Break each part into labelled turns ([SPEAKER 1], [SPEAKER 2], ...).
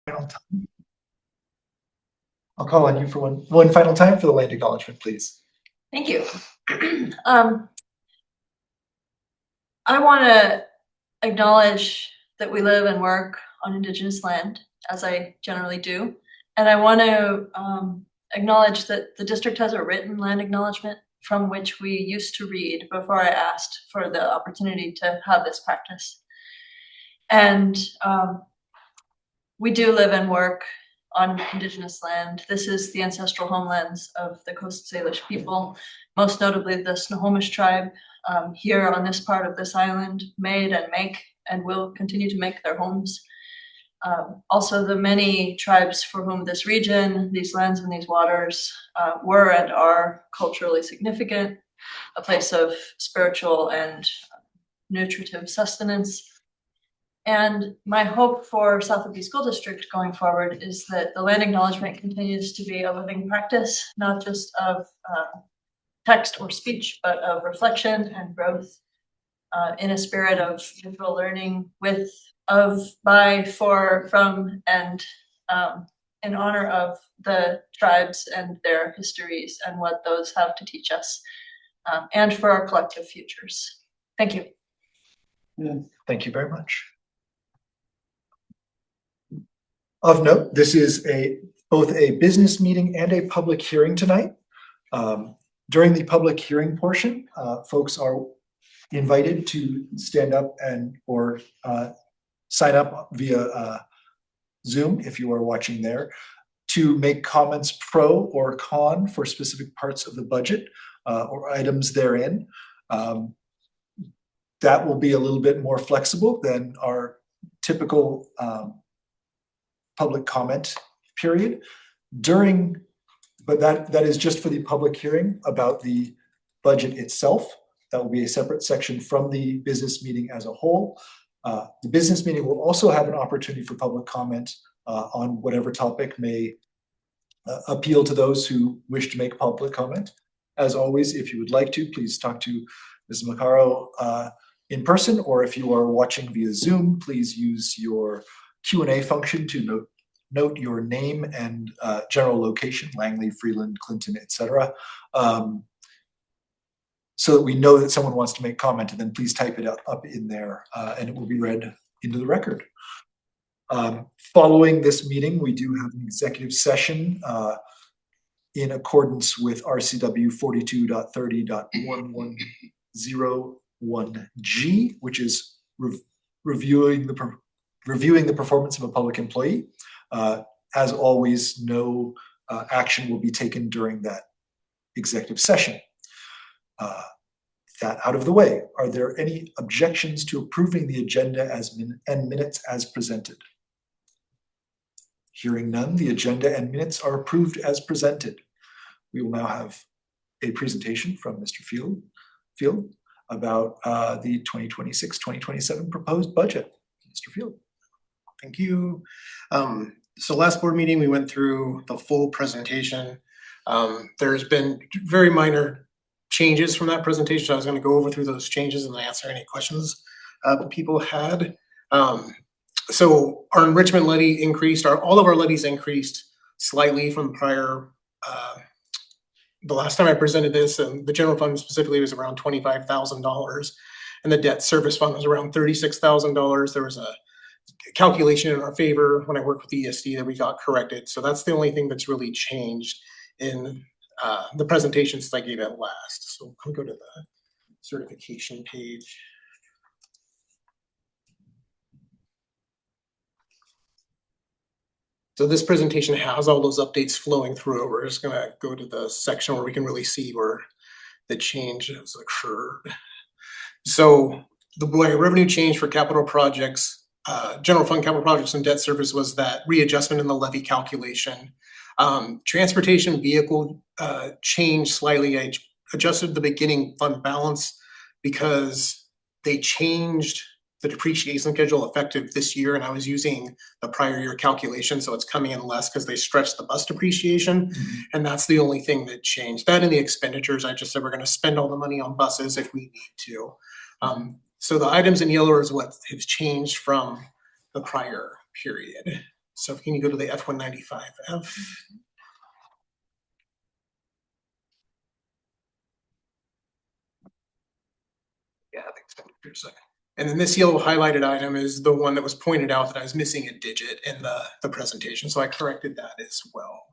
[SPEAKER 1] Final time. I'll call on you for one final time for the land acknowledgement, please.
[SPEAKER 2] Thank you. I want to acknowledge that we live and work on Indigenous land, as I generally do. And I want to acknowledge that the district has a written land acknowledgement from which we used to read before I asked for the opportunity to have this practice. And we do live and work on Indigenous land. This is the ancestral homelands of the Coast Salish people, most notably the Snohomish tribe here on this part of this island made and make and will continue to make their homes. Also the many tribes for whom this region, these lands and these waters were and are culturally significant, a place of spiritual and nutritive sustenance. And my hope for South of Peace School District going forward is that the land acknowledgement continues to be a living practice, not just of text or speech, but of reflection and growth in a spirit of mutual learning with, of, by, for, from, and in honor of the tribes and their histories and what those have to teach us, and for our collective futures. Thank you.
[SPEAKER 1] Yeah. Thank you very much. Of note, this is both a business meeting and a public hearing tonight. During the public hearing portion, folks are invited to stand up or sign up via Zoom if you are watching there, to make comments pro or con for specific parts of the budget or items therein. That will be a little bit more flexible than our typical public comment period but that is just for the public hearing about the budget itself. That will be a separate section from the business meeting as a whole. The business meeting will also have an opportunity for public comment on whatever topic may appeal to those who wish to make public comment. As always, if you would like to, please talk to Ms. Macaro in person, or if you are watching via Zoom, please use your Q&A function to note your name and general location, Langley, Freeland, Clinton, etc. So that we know that someone wants to make comment, and then please type it up in there and it will be read into the record. Following this meeting, we do have an executive session in accordance with RCW 42.30.1101G, which is reviewing the performance of a public employee. As always, no action will be taken during that executive session. That out of the way, are there any objections to approving the agenda and minutes as presented? Hearing none, the agenda and minutes are approved as presented. We will now have a presentation from Mr. Field about the 2026-2027 proposed budget. Mr. Field.
[SPEAKER 3] Thank you. So last board meeting, we went through the full presentation. There's been very minor changes from that presentation. So I was going to go over through those changes and answer any questions that people had. So our enrichment levy increased, all of our levies increased slightly from prior. The last time I presented this, the general fund specifically was around $25,000, and the debt service fund was around $36,000. There was a calculation in our favor when I worked with ESD that we got corrected. So that's the only thing that's really changed in the presentation since I gave it last. So I'll go to the certification page. So this presentation has all those updates flowing through. We're just going to go to the section where we can really see where the change has occurred. So the revenue change for capital projects, general fund capital projects and debt service was that readjustment in the levy calculation. Transportation vehicle changed slightly. I adjusted the beginning fund balance because they changed the depreciation schedule effective this year, and I was using the prior year calculation, so it's coming in less because they stretched the bus depreciation, and that's the only thing that changed. That and the expenditures, I just said we're going to spend all the money on buses if we need to. So the items in yellow is what has changed from the prior period. So can you go to the F-195F? Yeah, the expenditures. And then this yellow highlighted item is the one that was pointed out that I was missing a digit in the presentation, so I corrected that as well.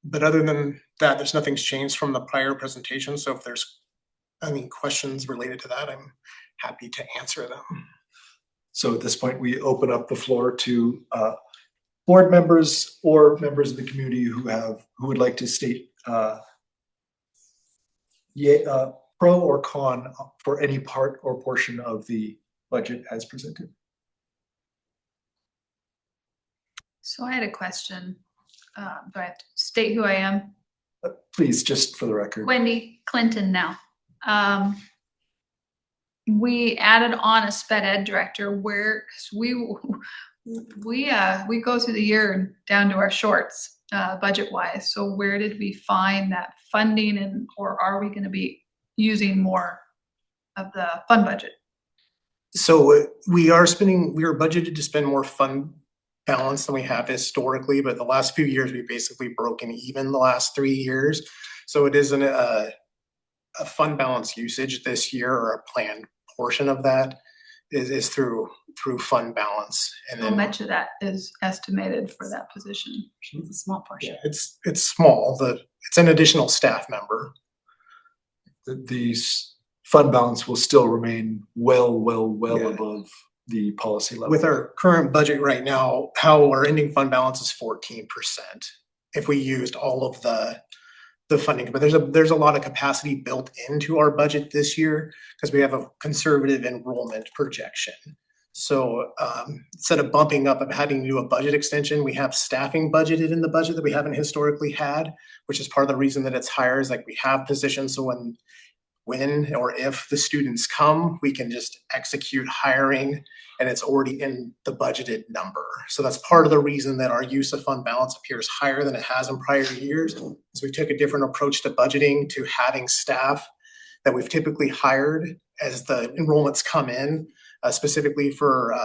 [SPEAKER 3] But other than that, there's nothing's changed from the prior presentation, so if there's any questions related to that, I'm happy to answer them.
[SPEAKER 1] So at this point, we open up the floor to board members or members of the community who would like to state pro or con for any part or portion of the budget as presented.
[SPEAKER 4] So I had a question. Do I have to state who I am?
[SPEAKER 1] Please, just for the record.
[SPEAKER 4] Wendy Clinton now. We added on a sped ed director where, cause we go through the year down to our shorts, budget wise. So where did we find that funding, or are we gonna be using more of the fund budget?
[SPEAKER 3] So we are budgeted to spend more fund balance than we have historically, but the last few years we've basically broken even the last 3 years. So it isn't a fund balance usage this year, or a planned portion of that is through fund balance. And
[SPEAKER 4] How
[SPEAKER 3] then
[SPEAKER 4] much of that is estimated for that position?
[SPEAKER 5] It's a small portion.
[SPEAKER 3] yeah, it's small. It's an additional staff member.
[SPEAKER 1] The fund balance will still remain well
[SPEAKER 3] Yeah.
[SPEAKER 1] above the policy level.
[SPEAKER 3] With our current budget right now, how our ending fund balance is 14% if we used all of the funding. But there's a lot of capacity built into our budget this year because we have a conservative enrollment projection. So instead of bumping up and having to do a budget extension, we have staffing budgeted in the budget that we haven't historically had, which is part of the reason that it's higher, is like we have positions. So when or if the students come, we can just execute hiring and it's already in the budgeted number. So that's part of the reason that our use of fund balance appears higher than it has in prior years. So we took a different approach to budgeting, to having staff that we've typically hired as the enrollments come in, specifically for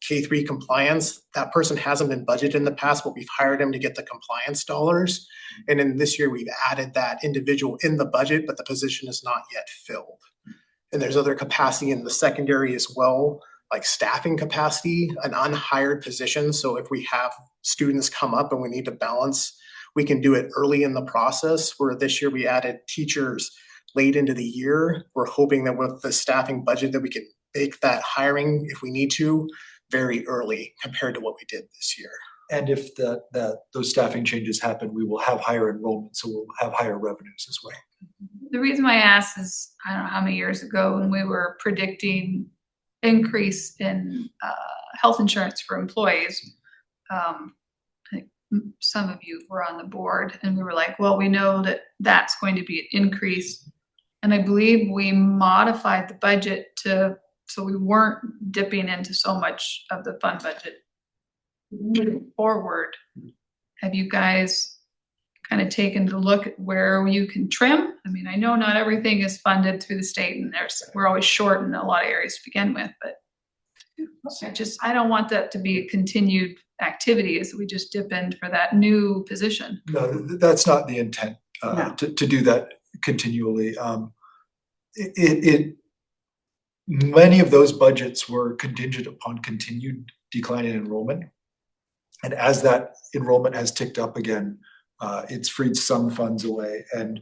[SPEAKER 3] K-3 compliance. That person hasn't been budgeted in the past, but we've hired them to get the compliance dollars. And then this year we've added that individual in the budget, but the position is not yet filled. And there's other capacity in the secondary as well, like staffing capacity, an unhired position. So if we have students come up and we need to balance, we can do it early in the process, where this year we added teachers late into the year. We're hoping that with the staffing budget that we can make that hiring, if we need to, very early compared to what we did this year.
[SPEAKER 1] And if those staffing changes happen, we will have higher enrollment, so we'll have higher revenues as well.
[SPEAKER 4] The reason why I asked is, I don't know how many years ago, when we were predicting increase in health insurance for employees, I think some of you were on the board, and we were like, well, we know that that's going to be an increase. And I believe we modified the budget so we weren't dipping into so much of the fund budget. Moving forward, have you guys kind of taken a look at where you can trim? I mean, I know not everything is funded through the state, and we're always short in a lot of areas to begin with, but I don't want that to be a continued activity, is that we just dip in for that new position.
[SPEAKER 1] No, that's not the intent,
[SPEAKER 5] No.
[SPEAKER 1] to do that continually. Many of those budgets were contingent upon continued decline in enrollment. And as that enrollment has ticked up again, it's freed some funds away. And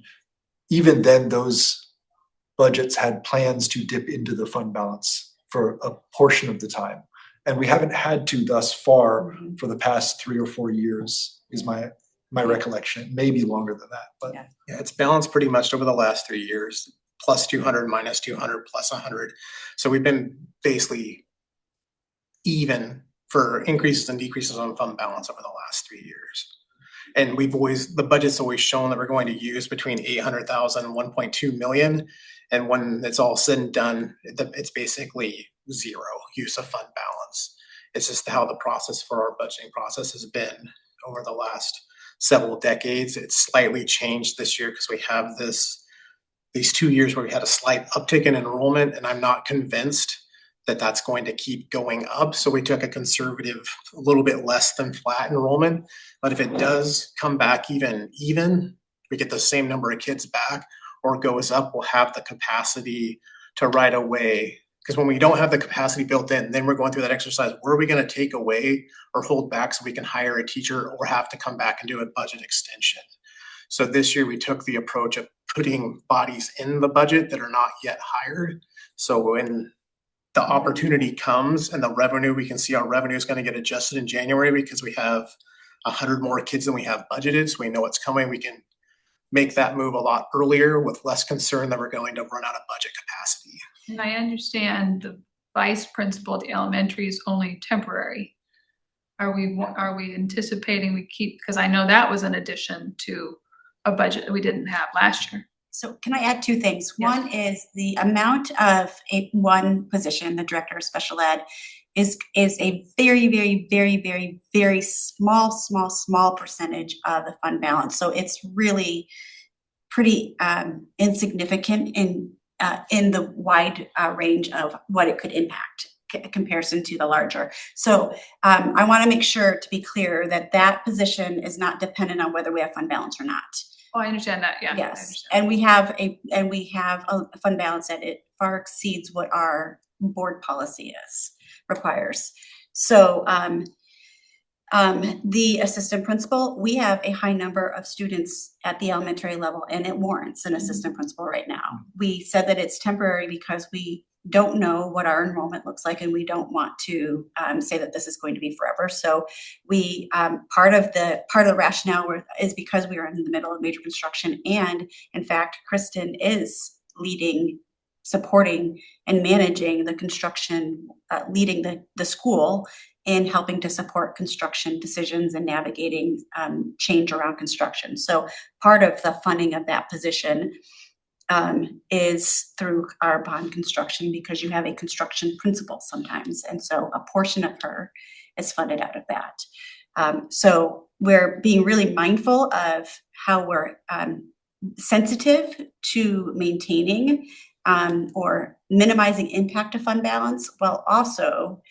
[SPEAKER 1] even then, those budgets had plans to dip into the fund balance for a portion of the time. And we haven't had to thus far for the past 3 or 4 years, is my recollection. Maybe longer than that, but
[SPEAKER 5] Yeah.
[SPEAKER 3] Yeah, it's balanced pretty much over the last 3 years, plus 200, minus 200, plus 100. So we've been basically even for increases and decreases on fund balance over the last 3 years. And the budget's always shown that we're going to use between 800,000 and 1.2 million. And when it's all said and done, it's basically zero use of fund balance. It's just how the process for our budgeting process has been over the last several decades. It's slightly changed this year because we have these 2 years where we had a slight uptick in enrollment, and I'm not convinced that's going to keep going up. So we took a conservative, a little bit less than flat enrollment. But if it does come back even, we get the same number of kids back or goes up, we'll have the capacity to right away. Because when we don't have the capacity built in, then we're going through that exercise. Where are we going to take away or hold back so we can hire a teacher or have to come back and do a budget extension? So this year we took the approach of putting bodies in the budget that are not yet hired. So when the opportunity comes and the revenue, we can see our revenue is going to get adjusted in January because we have 100 more kids than we have budgeted. So we know it's coming. We can make that move a lot earlier with less concern that we're going to run out of budget capacity.
[SPEAKER 4] And I understand the vice principal at the elementary is only temporary. Are we anticipating we keep, because I know that was an addition to a budget that we didn't have last year.
[SPEAKER 5] So can I add two things?
[SPEAKER 4] Yes.
[SPEAKER 5] One is the amount of one position, the director of special ed, is a very small percentage of the fund balance. So it's really pretty insignificant in the wide range of what it could impact comparison to the larger. So I want to make sure to be clear that that position is not dependent on whether we have fund balance or not.
[SPEAKER 4] Oh, I understand that, yeah. I
[SPEAKER 5] Yes,
[SPEAKER 4] understand.
[SPEAKER 5] and we have a fund balance that it far exceeds what our board policy requires. So the assistant principal, we have a high number of students at the elementary level and it warrants an assistant principal right now. We said that it's temporary because we don't know what our enrollment looks like and we don't want to say that this is going to be forever. So we part of the rationale is because we are in the middle of major construction, and in fact Kristen is leading, supporting and managing the construction, leading the school in helping to support construction decisions and navigating change around construction. So part of the funding of that position is through our bond construction, because you have a construction principal sometimes. And so a portion of her is funded out of that. So we're being really mindful of how we're sensitive to maintaining or minimizing impact of fund balance, while also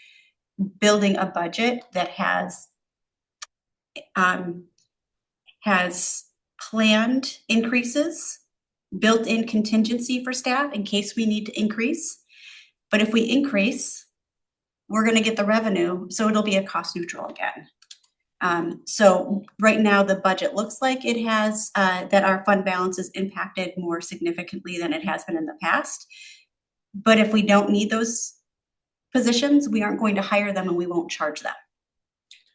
[SPEAKER 5] building a budget that has planned increases, built-in contingency for staff in case we need to increase. But if we increase, we're going to get the revenue, so it'll be a cost neutral again. So right now the budget looks like it has that our fund balance is impacted more significantly than it has been in the past. But if we don't need those positions, we aren't going to hire them and we won't charge them.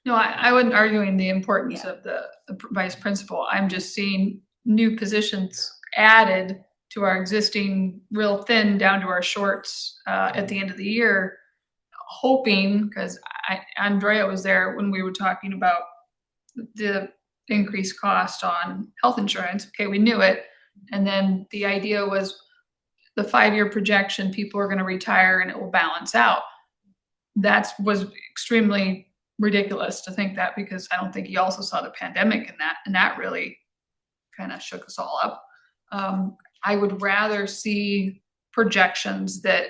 [SPEAKER 4] No, I wasn't arguing the importance
[SPEAKER 5] Yeah.
[SPEAKER 4] of the vice principal. I'm just seeing new positions added to our existing real thin down to our shorts at the end of the year, hoping, because Andrea was there when we were talking about the increased cost on health insurance. Okay, we knew it. And then the idea was the 5-year projection, people are going to retire and it will balance out. That was extremely ridiculous to think that, because I don't think he also saw the pandemic in that, and that really kind of shook us all up. I would rather see projections that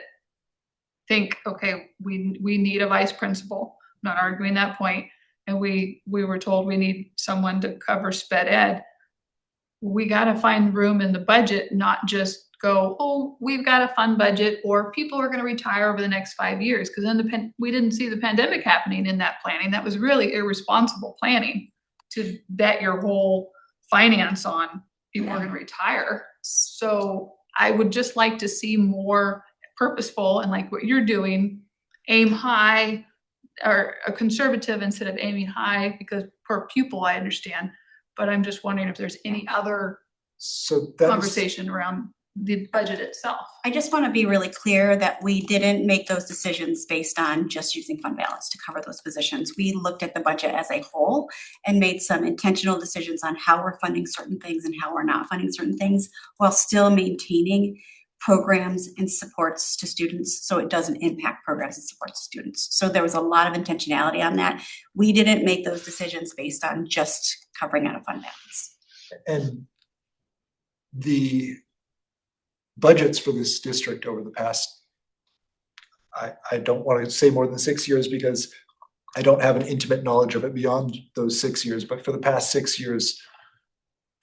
[SPEAKER 4] think, okay, we need a vice principal. I'm not arguing that point. And we were told we need someone to cover sped ed. We got to find room in the budget, not just go, oh, we've got a fun budget, or people are going to retire over the next 5 years. Because then we didn't see the pandemic happening in that planning. That was really irresponsible planning to bet your whole finance on people are going to retire. So I would just like to see more purposeful, and like what you're doing, aim high, or a conservative instead of aiming high, because per pupil, I understand. But I'm just wondering if there's any other
[SPEAKER 1] So that is,
[SPEAKER 4] conversation around the budget itself.
[SPEAKER 5] I just want to be really clear that we didn't make those decisions based on just using fund balance to cover those positions. We looked at the budget as a whole and made some intentional decisions on how we're funding certain things and how we're not funding certain things, while still maintaining programs and supports to students so it doesn't impact programs and supports to students. So there was a lot of intentionality on that. We didn't make those decisions based on just covering out of fund balance.
[SPEAKER 1] and the budgets for this district over the past I don't want to say more than 6 years because I don't have an intimate knowledge of it beyond those 6 years, but for the past 6 years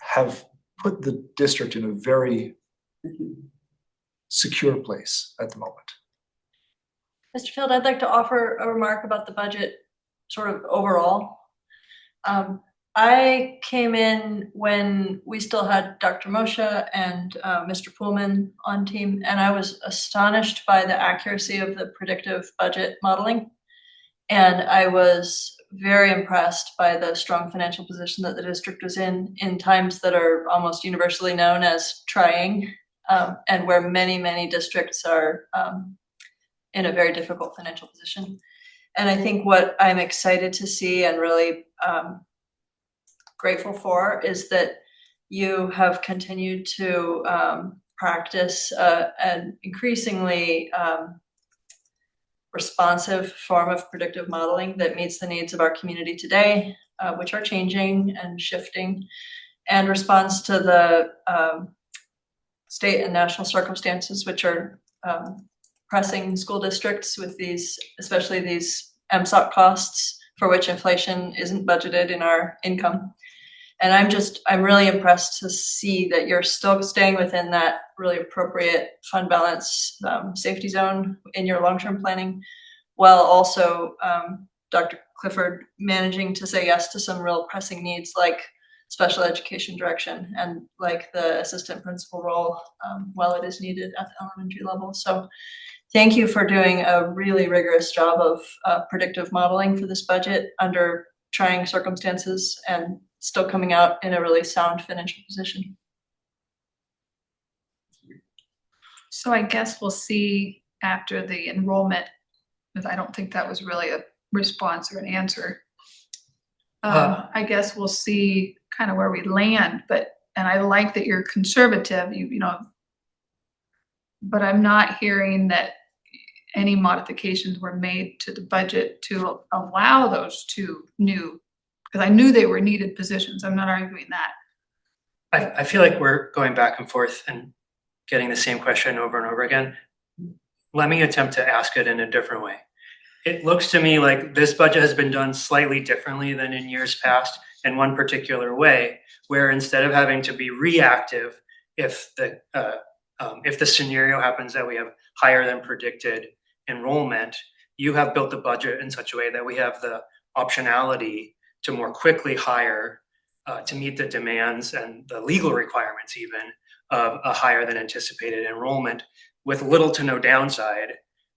[SPEAKER 1] have put the district in a very secure place at the moment.
[SPEAKER 2] Mr. Field, I'd like to offer a remark about the budget sort of overall. I came in when we still had Dr. Moshe and Mr. Poolman on team, and I was astonished by the accuracy of the predictive budget modeling. And I was very impressed by the strong financial position that the district was in times that are almost universally known as trying, and where many, many districts are in a very difficult financial position. And I think what I'm excited to see and really grateful for is that you have continued to practice an increasingly responsive form of predictive modeling that meets the needs of our community today, which are changing and shifting, and responds to the state and national circumstances, which are pressing school districts with these, especially these MSOC costs for which inflation isn't budgeted in our income. And I'm really impressed to see that you're still staying within that really appropriate fund balance safety zone in your long-term planning, while also Dr. Clifford managing to say yes to some real pressing needs like special education direction and like the assistant principal role while it is needed at the elementary level. So thank you for doing a really rigorous job of predictive modeling for this budget under trying circumstances and still coming out in a really sound financial position.
[SPEAKER 4] So I guess we'll see after the enrollment, because I don't think that was really a response or an answer. I guess we'll see kind of where we land, and I like that you're conservative, you know, but I'm not hearing that any modifications were made to the budget to allow those two new, because I knew they were needed positions. I'm not arguing that.
[SPEAKER 6] I feel like we're going back and forth and getting the same question over and over again. Let me attempt to ask it in a different way. It looks to me like this budget has been done slightly differently than in years past in one particular way, where instead of having to be reactive if the scenario happens that we have higher than predicted enrollment, you have built the budget in such a way that we have the optionality to more quickly hire to meet the demands and the legal requirements even of a higher than anticipated enrollment with little to no downside.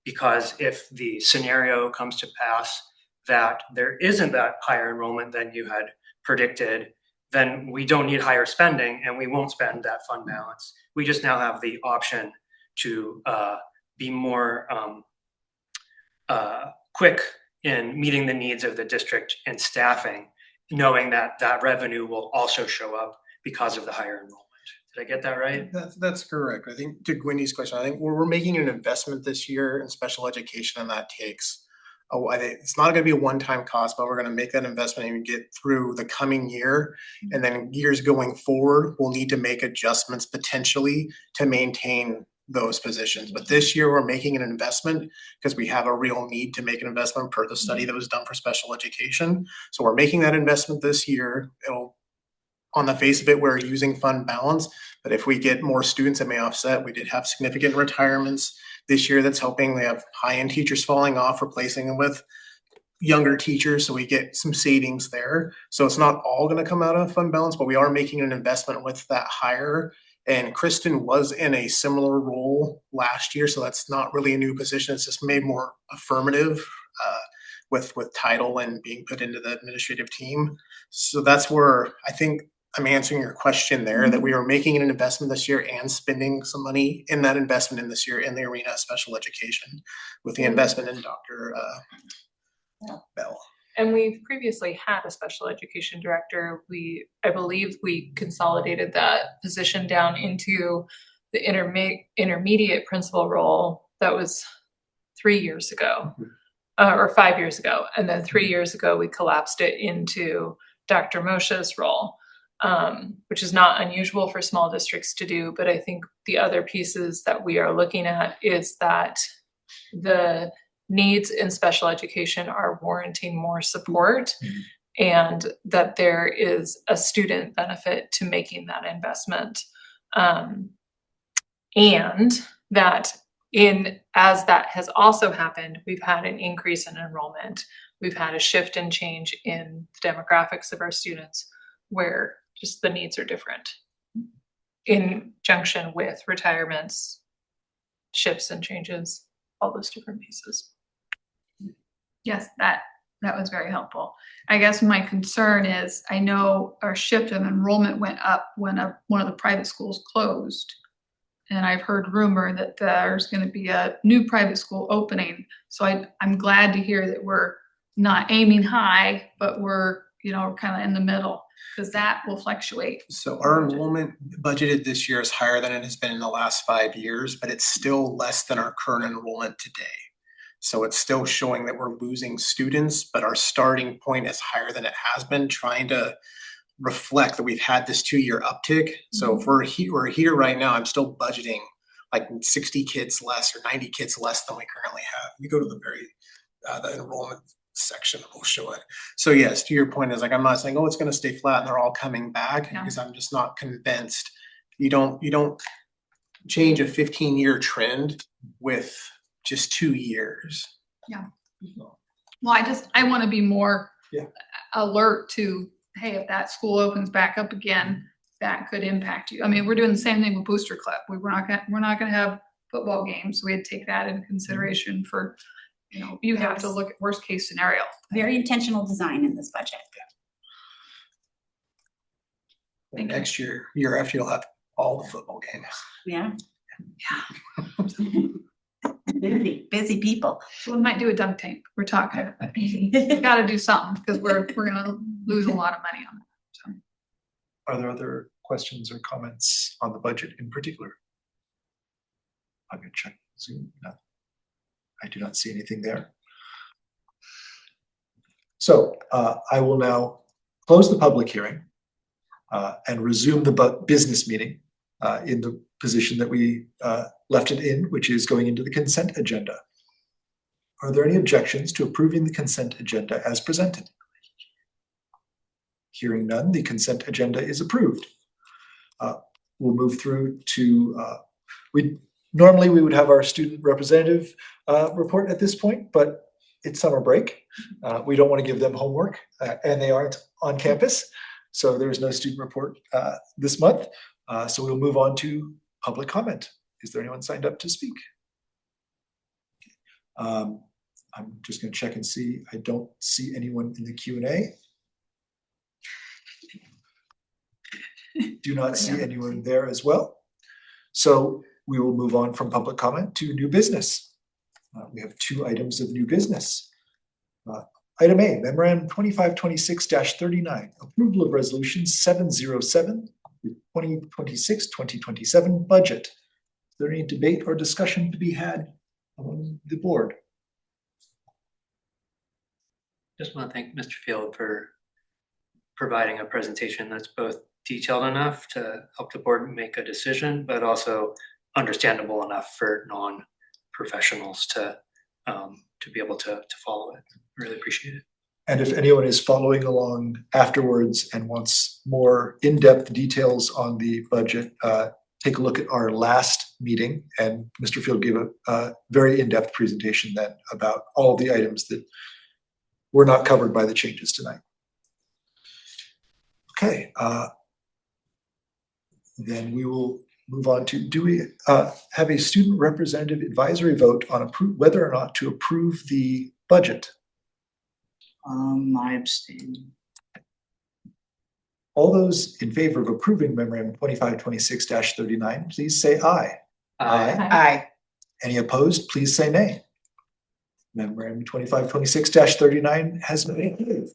[SPEAKER 6] Because if the scenario comes to pass that there isn't that higher enrollment than you had predicted, then we don't need higher spending and we won't spend that fund balance. We just now have the option to be more quick in meeting the needs of the district and staffing, knowing that that revenue will also show up because of the higher enrollment. Did I get that right?
[SPEAKER 3] That's correct. I think to Gwendy's question, I think we're making an investment this year in special education, and that takes, I think it's not going to be a one-time cost, but we're going to make that investment and get through the coming year. And then years going forward, we'll need to make adjustments potentially to maintain those positions. But this year we're making an investment because we have a real need to make an investment per the study that was done for special education. So we're making that investment this year. It'll, on the face of it, we're using fund balance, but if we get more students, it may offset. We did have significant retirements this year that's helping. We have high-end teachers falling off, replacing them with younger teachers, so we get some savings there. So it's not all going to come out of fund balance, but we are making an investment with that hire. And Kristen was in a similar role last year, so that's not really a new position. It's just made more affirmative with title and being put into the administrative team. So that's where I think I'm answering your question there, that we are making an investment this year and spending some money in that investment in this year in the arena of special education with the investment in Dr. Bell.
[SPEAKER 7] And we've previously had a special education director. I believe we consolidated that position down into the intermediate principal role. That was 3 years ago, or 5 years ago. And then 3 years ago, we collapsed it into Dr. Moshe's role, which is not unusual for small districts to do. But I think the other pieces that we are looking at is that the needs in special education are warranting more support, and that there is a student benefit to making that investment. And that as that has also happened, we've had an increase in enrollment. We've had a shift and change in the demographics of our students where just the needs are different in junction with retirements, shifts and changes, all those different pieces.
[SPEAKER 4] Yes, that was very helpful. I guess my concern is, I know our shift of enrollment went up when one of the private schools closed. And I've heard rumor that there's going to be a new private school opening. So I'm glad to hear that we're not aiming high, but we're, kind of in the middle, because that will fluctuate.
[SPEAKER 3] So our enrollment budgeted this year is higher than it has been in the last 5 years, but it's still less than our current enrollment today. So it's still showing that we're losing students, but our starting point is higher than it has been, trying to reflect that we've had this 2-year uptick. So if we're here right now, I'm still budgeting like 60 kids less or 90 kids less than we currently have. We go to the enrollment section, we'll show it. So yes, to your point is like, I'm not saying, oh, it's going to stay flat and they're all coming back, because I'm just not convinced. You don't change a 15-year trend with just 2 years.
[SPEAKER 4] Yeah. Well, I want to be more alert to, hey, if that school opens back up again, that could impact you. I mean, we're doing the same thing with Booster Club. We're not going to have football games. So we had to take that into consideration for, you have to look at worst case scenario.
[SPEAKER 5] Very intentional design in this budget.
[SPEAKER 3] And next year after, you'll have all the football games.
[SPEAKER 5] Yeah. Busy people.
[SPEAKER 4] We might do a dunk tank. We're talking. We got to do something, because we're going to lose a lot of money on it. So.
[SPEAKER 1] Are there other questions or comments on the budget in particular? I'm going to check Zoom. No, I do not see anything there. So I will now close the public hearing and resume the business meeting in the position that we left it in, which is going into the consent agenda. Are there any objections to approving the consent agenda as presented? Hearing none, the consent agenda is approved. We'll move through to, normally we would have our student representative report at this point, but it's summer break. We don't want to give them homework and they aren't on campus. So there's no student report this month. So we'll move on to public comment. Is there anyone signed up to speak? I'm just going to check and see. I don't see anyone in the Q&A. Do not see anyone there as well. So we will move on from public comment to new business. We have 2 items of new business. Item A, Memorandum 2526-39, approval of Resolution 707, 2026-2027 budget. Is there any debate or discussion to be had among the board?
[SPEAKER 6] Just want to thank Mr. Field for providing a presentation that's both detailed enough to help the board make a decision, but also understandable enough for non-professionals to be able to follow it. Really appreciate it.
[SPEAKER 1] And if anyone is following along afterwards and wants more in-depth details on the budget, take a look at our last meeting, and Mr. Field gave a very in-depth presentation then about all the items that were not covered by the changes tonight. Okay, then we will move on to, do we have a student representative advisory vote on whether or not to approve the budget?
[SPEAKER 8] I abstain.
[SPEAKER 1] All those in favor of approving Memorandum 2526-39, please say aye.
[SPEAKER 8] Aye.
[SPEAKER 1] Any opposed, please say nay. Memorandum 2526-39 has been approved.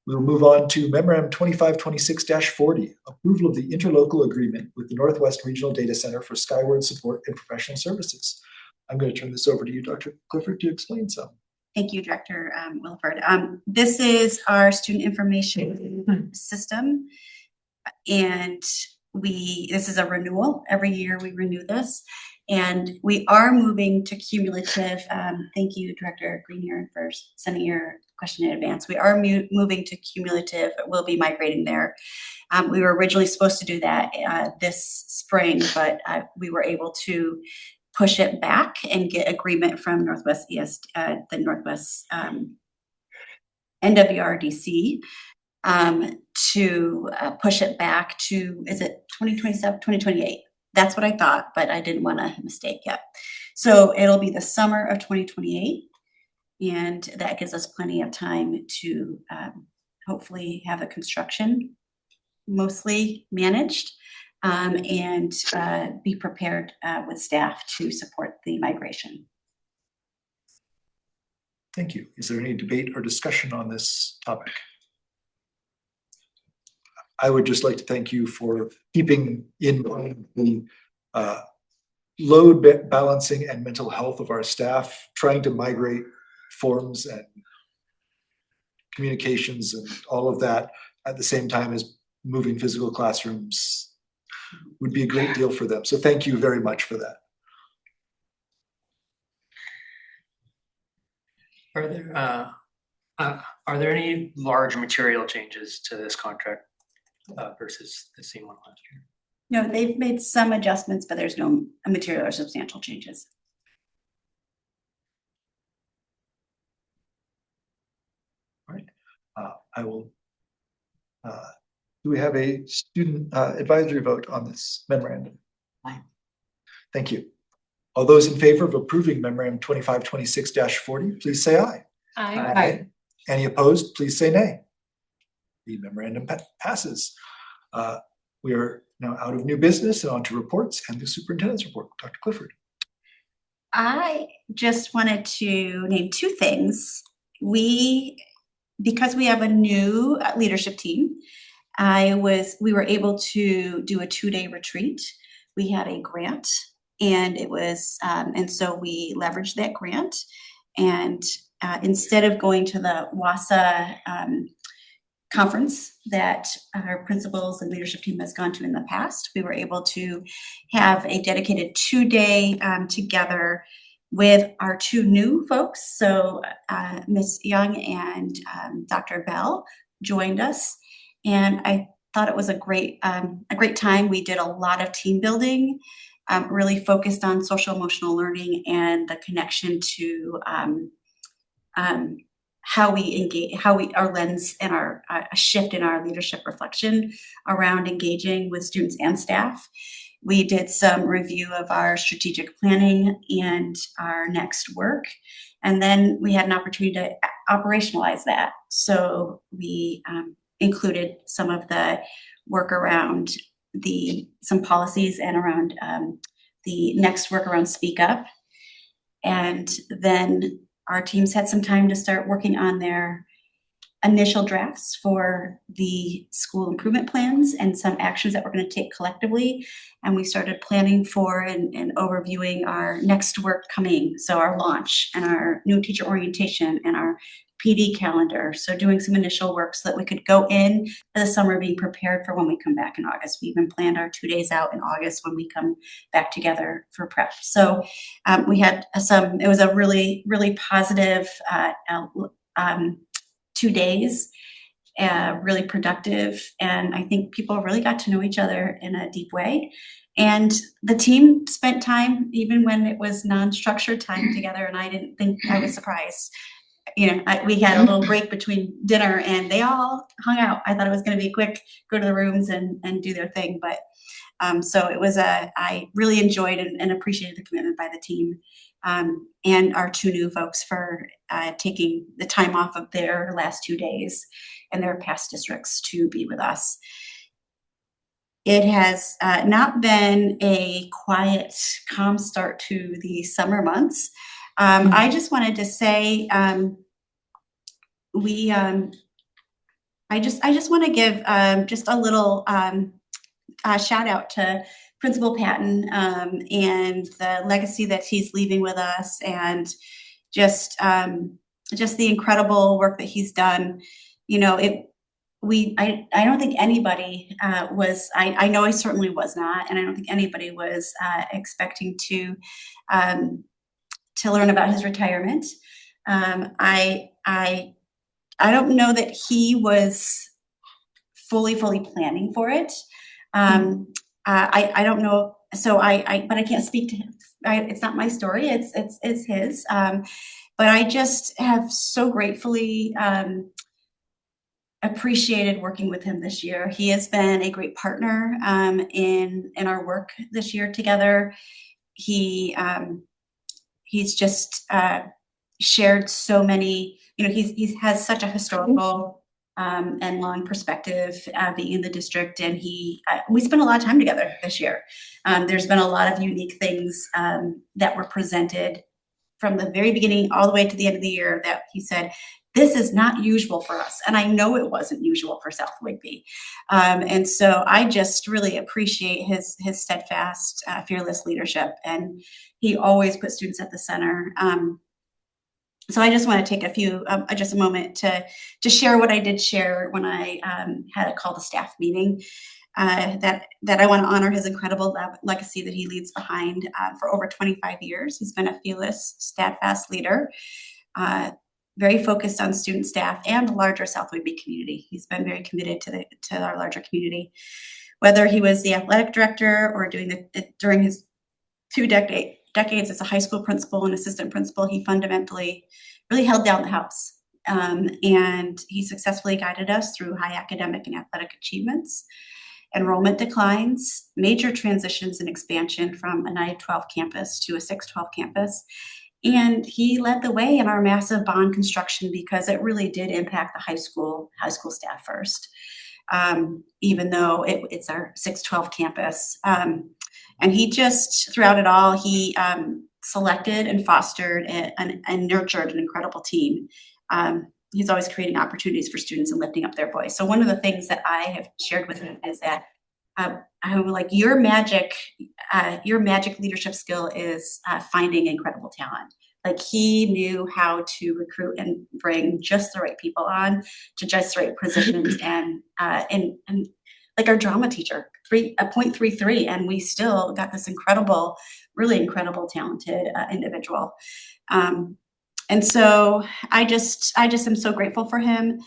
[SPEAKER 1] We'll move on to Memorandum 2526-40, approval of the interlocal agreement with the Northwest Regional Data Center for Skyward Support and Professional Services. I'm going to turn this over to you, Dr. Clifford, to explain some.
[SPEAKER 5] Thank you, Director Wilford. This is our student information system, and this is a renewal. Every year we renew this, And we are moving to cumulative, thank you, Director Greenier, for sending your question in advance. We are moving to cumulative, we'll be migrating there. We were originally supposed to do that this spring, but we were able to push it back and get agreement from Northwest the Northwest NWRDC to push it back to, is it 2027, 2028? That's what I thought, but I didn't want to mistake yet. So it'll be the summer of 2028, and that gives us plenty of time to hopefully have the construction mostly managed and be prepared with staff to support the migration.
[SPEAKER 1] Thank you. Is there any debate or discussion on this topic? I would just like to thank you for keeping in mind the load balancing and mental health of our staff, trying to migrate forms and communications and all of that at the same time as moving physical classrooms would be a great deal for them. So thank you very much for that.
[SPEAKER 6] Are there any large material changes to this contract versus the same one last year?
[SPEAKER 5] No, they've made some adjustments, but there's no material or substantial changes.
[SPEAKER 1] All right. I will. Do we have a student advisory vote on this memorandum?
[SPEAKER 8] Aye.
[SPEAKER 1] Thank you. All those in favor of approving memorandum 2526-40, please say aye.
[SPEAKER 7] Aye.
[SPEAKER 1] Any opposed, please say nay. The memorandum passes. We are now out of new business and on to reports and the superintendent's report. Dr. Clifford.
[SPEAKER 5] I just wanted to name two things. Because we have a new leadership team, we were able to do a 2-day retreat. We had a grant, and it was and so we leveraged that grant, and instead of going to the WASA conference that our principals and leadership team has gone to in the past, we were able to have a dedicated 2-day together with our two new folks. So Ms. Young and Dr. Bell joined us, and I thought it was a great time. We did a lot of team building, really focused on social emotional learning and the connection to how we engage, our lens and our a shift in our leadership reflection around engaging with students and staff. We did some review of our strategic planning and our next work, and then we had an opportunity to operationalize that. So we included some of the work around some policies and around the next work around Speak Up. And then our teams had some time to start working on their initial drafts for the school improvement plans and some actions that we're going to take collectively. And we started planning for and overviewing our next work coming. So our launch and our new teacher orientation and our PD calendar. So doing some initial work so that we could go in for the summer being prepared for when we come back in August. We even planned our 2 days out in August when we come back together for prep. So we had it was a really, really positive 2 days, really productive. And I think people really got to know each other in a deep way. And the team spent time, even when it was non-structured time together. And I didn't think, I was surprised. We had a little break between dinner and they all hung out. I thought it was going to be quick, go to the rooms and do their thing. But so it was I really enjoyed and appreciated the commitment by the team and our two new folks for taking the time off of their last 2 days and their past districts to be with us. It has not been a quiet, calm start to the summer months. I just wanted to say I just want to give just a little shout out to Principal Patton and the legacy that he's leaving with us, and just the incredible work that he's done. I don't think anybody I know I certainly was not, and I don't think anybody was expecting to learn about his retirement. I don't know that he was fully planning for it. I don't know. So but I can't speak to him. It's not my story. It's his. But I just have so gratefully appreciated working with him this year. He has been a great partner in our work this year together. He's just shared so many. He has such a historical and long perspective being in the district, and we spent a lot of time together this year. There's been a lot of unique things that were presented from the very beginning all the way to the end of the year that he said, this is not usual for us. And I know it wasn't usual for South Whigby. And so I just really appreciate his steadfast, fearless leadership. And he always puts students at the center. So I just want to take just a moment to share what I did share when I had a call to staff meeting. That I want to honor his incredible legacy that he leaves behind for over 25 years. He's been a fearless, steadfast leader, very focused on student, staff, and the larger South Whigby community. He's been very committed to our larger community. Whether he was the athletic director or during his 2 decades as a high school principal and assistant principal, he fundamentally really held down the house. And he successfully guided us through high academic and athletic achievements, enrollment declines, major transitions and expansion from a 9-12 campus to a 6-12 campus. And he led the way in our massive bond construction because it really did impact the high school staff first, even though it's our 6-12 campus. And he just, throughout it all, he selected and fostered and nurtured an incredible team. He's always creating opportunities for students and lifting up their voice. So one of the things that I have shared with him is that I'm like, your magic leadership skill is finding incredible talent. Like, he knew how to recruit and bring just the right people on to just the right positions, and like our drama teacher, a 0.33, and we still got this really incredible, talented individual. And so I just am so grateful for him.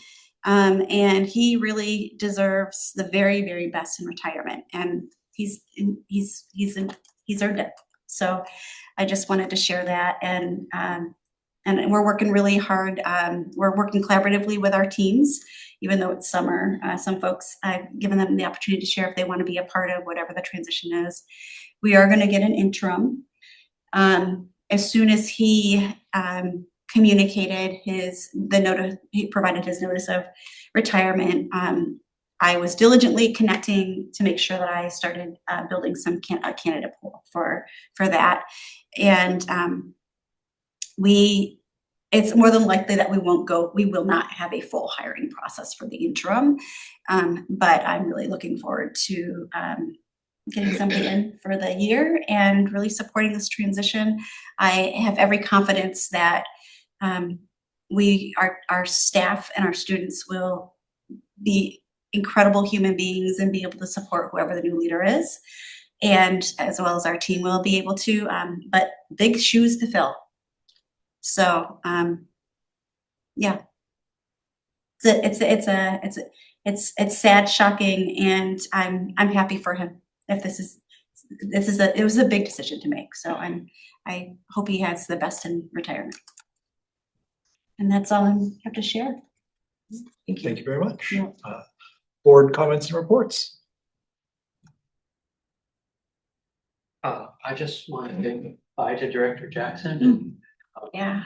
[SPEAKER 5] And he really deserves the very, very best in retirement. And he's earned it. So I just wanted to share that. And we're working really hard. We're working collaboratively with our teams, even though it's summer. Some folks, I've given them the opportunity to share if they want to be a part of whatever the transition is. We are going to get an interim. As soon as he communicated he provided his notice of retirement, I was diligently connecting to make sure that I started building a candidate pool for that. And it's more than likely that we will not have a full hiring process for the interim. But I'm really looking forward to getting somebody in for the year and really supporting this transition. I have every confidence that our staff and our students will be incredible human beings and be able to support whoever the new leader is, and as well as our team will be able to, but big shoes to fill. So yeah, it's sad, shocking, and I'm happy for him. If it was a big decision to make. So I hope he has the best in retirement. And that's all I have to share.
[SPEAKER 1] Thank you very much.
[SPEAKER 5] Yeah.
[SPEAKER 1] Board comments and reports.
[SPEAKER 6] I just want to say bye to Director Jackson.
[SPEAKER 5] Yeah.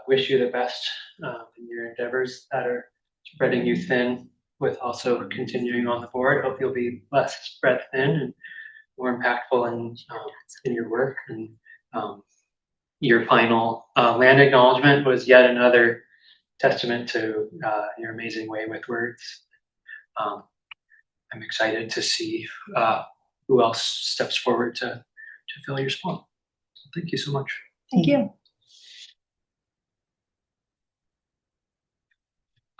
[SPEAKER 6] Wish you the best in your endeavors that are spreading you thin, with also continuing on the board. Hope you'll be less spread thin and more impactful in your work. And your final land acknowledgement was yet another testament to your amazing way with words. I'm excited to see who else steps forward to fill your spot. So thank you so much.
[SPEAKER 5] Thank you.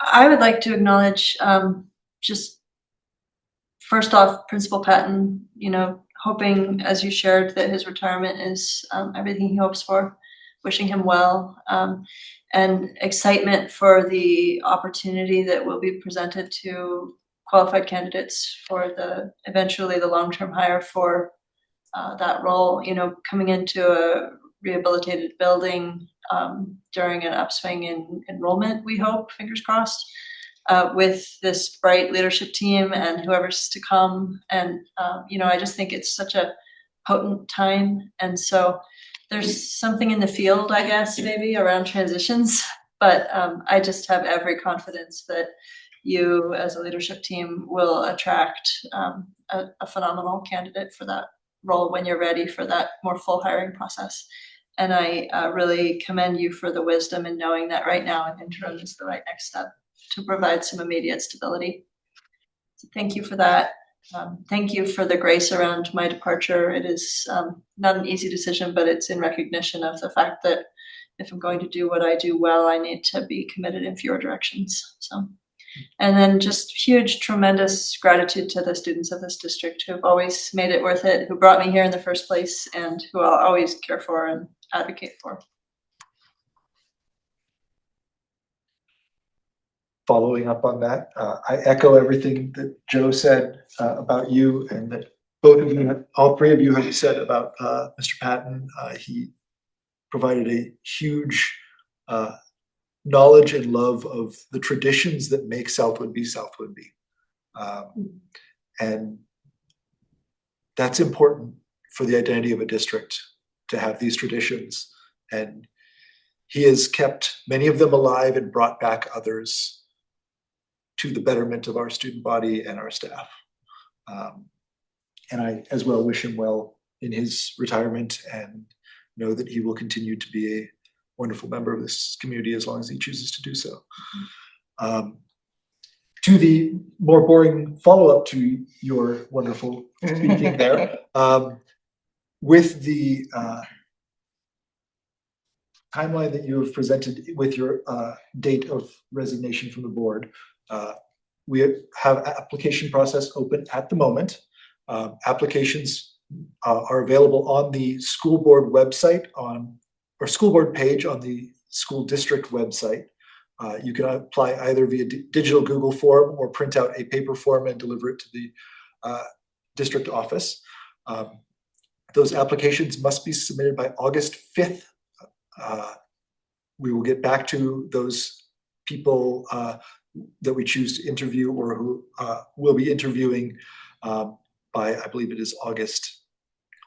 [SPEAKER 2] I would like to acknowledge, just first off, Principal Patton, you know, hoping, as you shared, that his retirement is everything he hopes for, wishing him well, and excitement for the opportunity that will be presented to qualified candidates for eventually the long-term hire for that role, you know, coming into a rehabilitated building during an upswing in enrollment, we hope, fingers crossed, with this bright leadership team and whoever's to come. And, you know, I just think it's such a potent time. And so there's something in the field, I guess, maybe around transitions, but I just have every confidence that you as a leadership team will attract a phenomenal candidate for that role when you're ready for that more full hiring process. And I really commend you for the wisdom in knowing that right now an interim is the right next step to provide some immediate stability. So thank you for that. Thank you for the grace around my departure. It is not an easy decision, but it's in recognition of the fact that if I'm going to do what I do well, I need to be committed in fewer directions. So, and then just huge, tremendous gratitude to the students of this district who have always made it worth it, who brought me here in the first place, and who I'll always care for and advocate for.
[SPEAKER 1] Following up on that, I echo everything that Joe said about you, and that both of you, all three of you have said about Mr. Patton. He provided a huge knowledge and love of the traditions that make South Whitby South Whitby. And that's important for the identity of a district, to have these traditions. And he has kept many of them alive and brought back others to the betterment of our student body and our staff. And I as well wish him well in his retirement, and know that he will continue to be a wonderful member of this community as long as he chooses to do so. To the more boring follow-up to your wonderful speaking there, with the timeline that you have presented with your date of resignation from the board, we have application process open at the moment. Applications are available on the school board website or school board page on the school district website. You can apply either via digital Google form or print out a paper form and deliver it to the district office. Those applications must be submitted by August 5th. We will get back to those people that we choose to interview, or who will be interviewing by, I believe it is August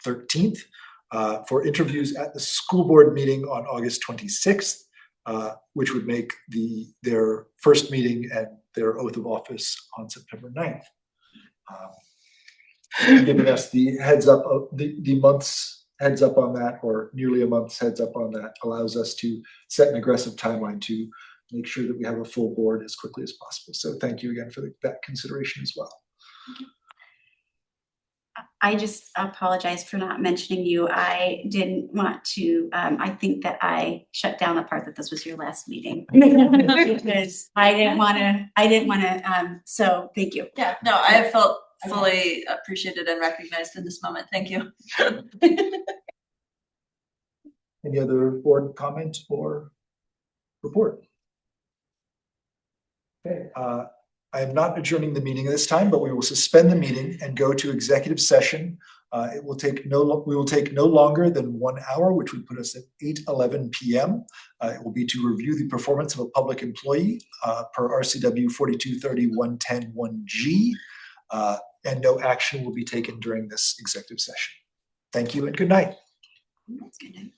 [SPEAKER 1] 13th, for interviews at the school board meeting on August 26th, which would make their first meeting and their oath of office on September 9th. Giving us the heads up of the month's heads up on that, or nearly a month's heads up on that, allows us to set an aggressive timeline to make sure that we have a full board as quickly as possible. So thank you again for that consideration as well.
[SPEAKER 5] I just apologize for not mentioning you. I didn't want to, I think that I shut down the part that this was your last meeting. Because I didn't want to, so thank you.
[SPEAKER 2] Yeah, no, I have felt fully appreciated and recognized in this moment. Thank you.
[SPEAKER 1] Any other board comment or report? Okay, I am not adjourning the meeting this time, but we will suspend the meeting and go to executive session. We will take no longer than 1 hour, which would put us at 8:11 p.m. It will be to review the performance of a public employee per RCW 4230-110-1G, and no action will be taken during this executive session. Thank you and good night.
[SPEAKER 5] That's good.